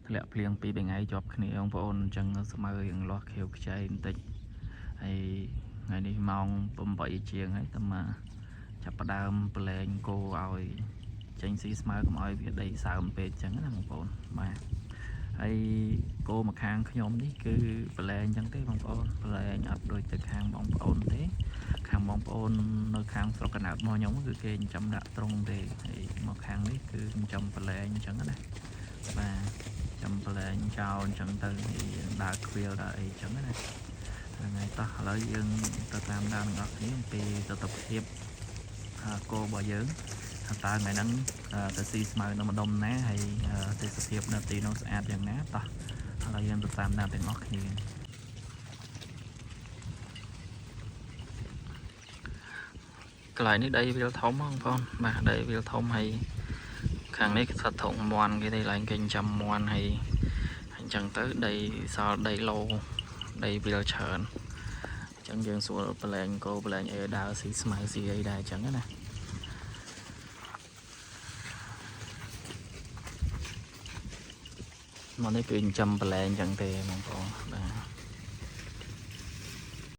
ធ្លាក់ភ្លៀងពីរថ្ងៃជាប់គ្នាបងប្អូនអញ្ចឹងស្មៅយើងលាស់ខៀវខ្ចីបន្តិចហើយថ្ងៃនេះម៉ោង8ជាងហើយតែមកចាប់ផ្ដើមប្រឡែងគោឲ្យចេញស៊ីស្មៅកុំឲ្យវាដីសើមពេកអញ្ចឹងណាបងប្អូនបាទហើយគោមកខាងខ្ញុំនេះគឺប្រឡែងអញ្ចឹងទេបងប្អូនប្រឡែងអត់ដូចទៅខាងបងប្អូនទេខាងបងប្អូននៅខាងស្រុកកណ្ដាលរបស់ខ្ញុំគឺគេចិញ្ចឹមដាក់ទ្រុងទេហើយមកខាងនេះគឺចិញ្ចឹមប្រឡែងអញ្ចឹងណាបាទចាំប្រឡែងចោលអញ្ចឹងទៅដើរខ្វៀលដើរអីអញ្ចឹងណាថ្ងៃតោះឥឡូវយើងទៅតាមដានអ្នកនរគ្នាអំពីទស្សនវិជ្ជាគោរបស់យើងតើថ្ងៃហ្នឹងទៅស៊ីស្មៅនៅម្ដុំណាហើយទេសភាពនៅទីនោះស្អាតយ៉ាងណាតោះឥឡូវយើងទៅតាមដានទាំងអស់គ្នាកន្លែងនេះដីវាលធំបងប្អូនបាទដីវាលធំហើយខាងនេះស្ថិតធំមន់គេទីឡើងគេចាំមន់ហើយអញ្ចឹងទៅដីសល់ដីឡូដីវាលច្រើនអញ្ចឹងយើងសួរប្រឡែងគោប្រឡែងអីដើរស៊ីស្មៅស៊ីអីដែរអញ្ចឹងណាមកនេះគឺចិញ្ចឹមប្រឡែងអញ្ចឹងទេបងប្អូនបាទ